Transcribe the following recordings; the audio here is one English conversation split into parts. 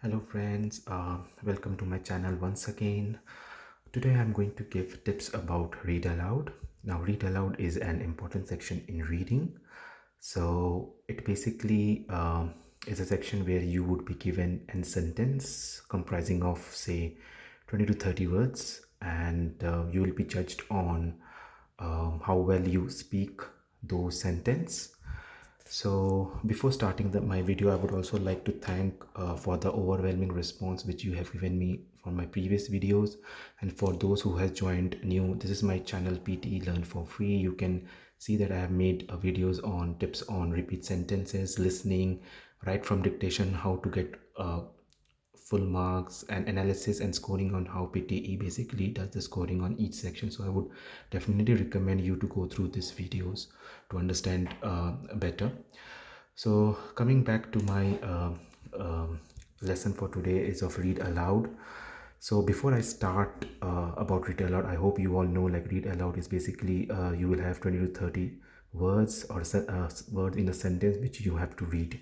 Hello friends, welcome to my channel once again. Today I'm going to give tips about read aloud. Now read aloud is an important section in reading. So it basically is a section where you would be given a sentence comprising of say 20 to 30 words, and you will be judged on how well you speak those sentences. So before starting my video, I would also like to thank for the overwhelming response which you have given me for my previous videos. And for those who has joined new, this is my channel PTE Learn for Free. You can see that I have made videos on tips on repeat sentences, listening, right from dictation, how to get full marks, and analysis and scoring on how PTE basically does the scoring on each section. So I would definitely recommend you to go through these videos to understand better. So coming back to my lesson for today is of read aloud. So before I start about read aloud, I hope you all know like read aloud is basically you will have 20 to 30 words or words in a sentence which you have to read.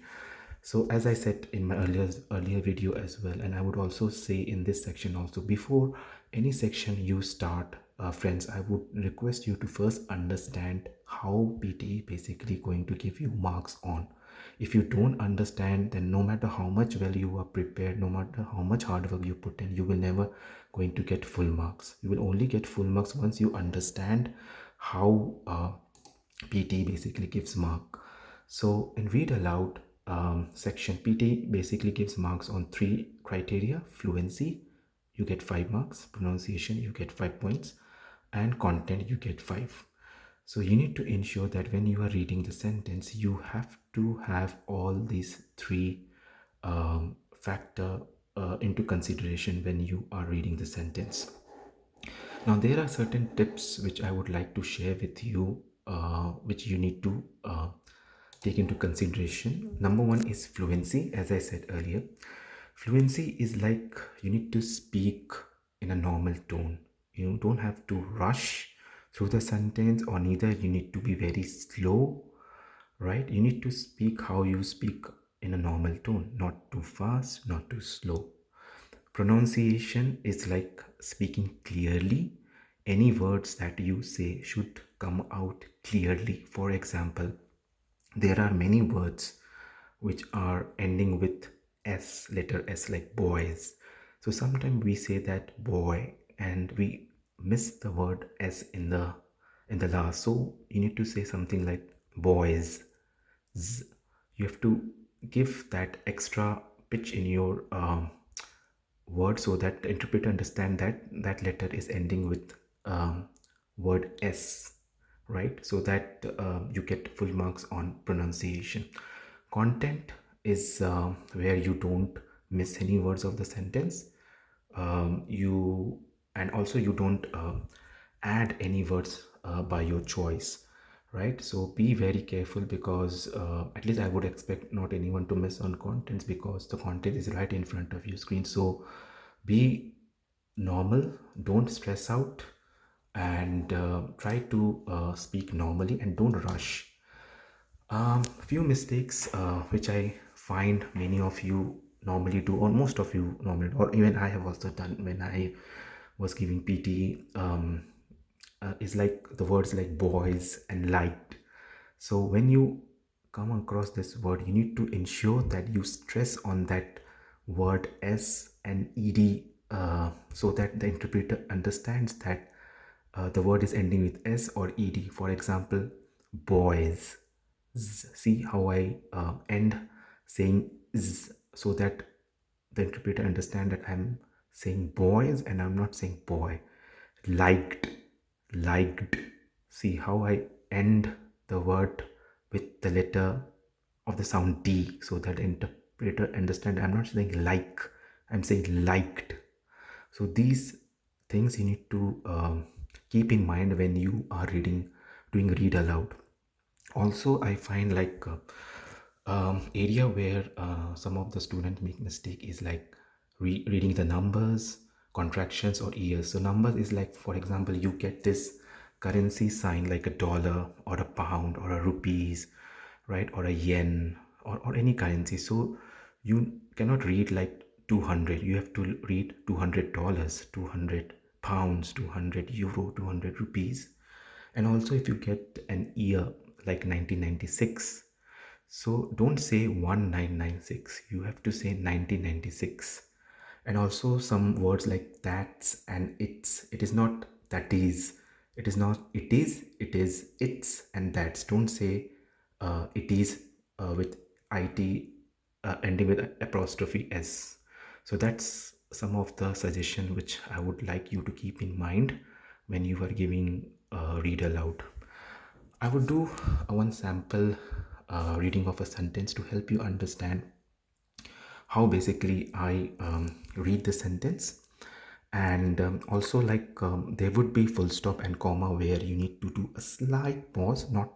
So as I said in my earlier video as well, and I would also say in this section also, before any section you start, friends, I would request you to first understand how PTE basically going to give you marks on. If you don't understand, then no matter how much well you are prepared, no matter how much hard work you put in, you will never going to get full marks. You will only get full marks once you understand how PT basically gives mark. So in read aloud section, PT basically gives marks on three criteria: fluency, you get 5 marks; pronunciation, you get 5 points; and content, you get 5. So you need to ensure that when you are reading the sentence, you have to have all these three factor into consideration when you are reading the sentence. Now, there are certain tips which I would like to share with you, which you need to take into consideration. Number one is fluency. As I said earlier, fluency is like you need to speak in a normal tone. You don't have to rush through the sentence, or neither you need to be very slow, right? You need to speak how you speak in a normal tone, not too fast, not too slow. Pronunciation is like speaking clearly. Any words that you say should come out clearly. For example, there are many words which are ending with S, letter S, like boys. So sometimes we say that boy and we miss the word S in the last. So you need to say something like boys. Z. You have to give that extra pitch in your word so that the interpreter understand that that letter is ending with word S, right? So that you get full marks on pronunciation. Content is where you don't miss any words of the sentence. You and also you don't add any words by your choice, right? So be very careful, because at least I would expect not anyone to miss on contents, because the content is right in front of your screen. So be normal, don't stress out, and try to speak normally and don't rush. Few mistakes which I find many of you normally do, or most of you normally, or even I have also done when I was giving PT, is like the words like boys and liked. So when you come across this word, you need to ensure that you stress on that word S and ED, so that the interpreter understands that the word is ending with S or ED. For example, boys. Z. See how I end saying Z, so that the interpreter understand that I'm saying boys and I'm not saying boy. Liked, liked. See how I end the word with the letter of the sound D, so that the interpreter understand I'm not saying like, I'm saying liked. So these things you need to keep in mind when you are doing read aloud. Also, I find like area where some of the students make mistake is like reading the numbers, contractions, or years. So numbers is like, for example, you get this currency sign like a dollar or a pound or a rupees, right, or a yen, or any currency. So you cannot read like 200. You have to read $200, 200 pounds, 200 euro, 200 rupees. And also if you get an year like 1996, so don't say 1996, you have to say 1996. And also some words like that's and it's, it is not that is, it is not it is, it is it's and that's. Don't say it is with it ending with apostrophe s. So that's some of the suggestion which I would like you to keep in mind when you are giving read aloud. I would do one sample reading of a sentence to help you understand how basically I read the sentence. And also like there would be full stop and comma where you need to do a slight pause, not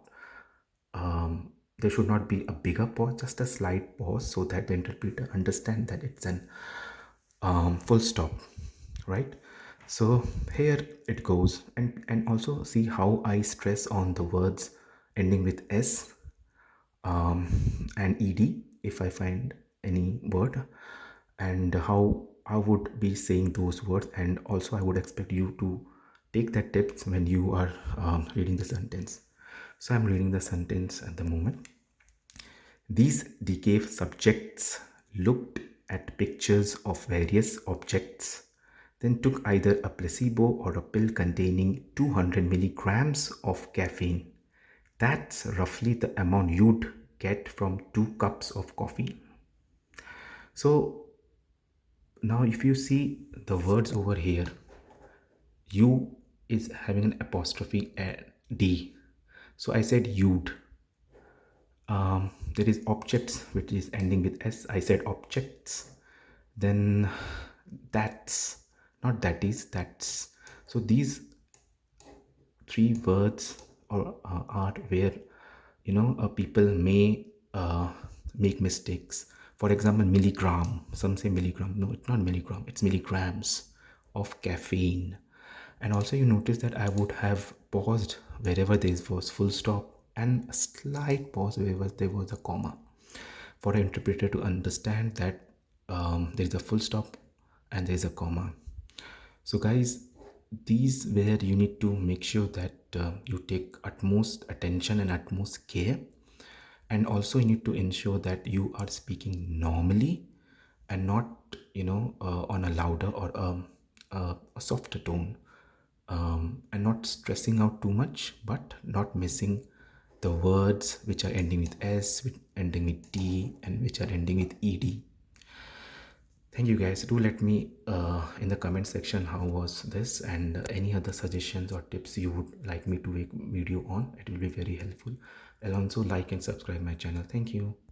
there should not be a bigger pause, just a slight pause so that the interpreter understand that it's an full stop, right? So here it goes. And also see how I stress on the words ending with s and ed if I find any word, and how I would be saying those words. And also I would expect you to take that tips when you are reading the sentence. So I'm reading the sentence at the moment. These decave subjects looked at pictures of various objects, then took either a placebo or a pill containing 200 milligrams of caffeine. That's roughly the amount you'd get from 2 cups of coffee. So now if you see the words over here, you is having an apostrophe d. So I said you'd. There is objects which is ending with s. I said objects. Then that's, not that is, that's. So these three words are where people may make mistakes. For example, milligram. Some say milligram. No, it's not milligram. It's milligrams of caffeine. And also you notice that I would have paused wherever there was full stop and a slight pause wherever there was a comma, for an interpreter to understand that there is a full stop and there is a comma. So guys, these where you need to make sure that you take utmost attention and utmost care. And also you need to ensure that you are speaking normally and not on a louder or a softer tone, and not stressing out too much, but not missing the words which are ending with s, which ending with t, and which are ending with ed. Thank you guys. Do let me in the comment section how was this, and any other suggestions or tips you would like me to make video on. It will be very helpful. And also like and subscribe my channel. Thank you.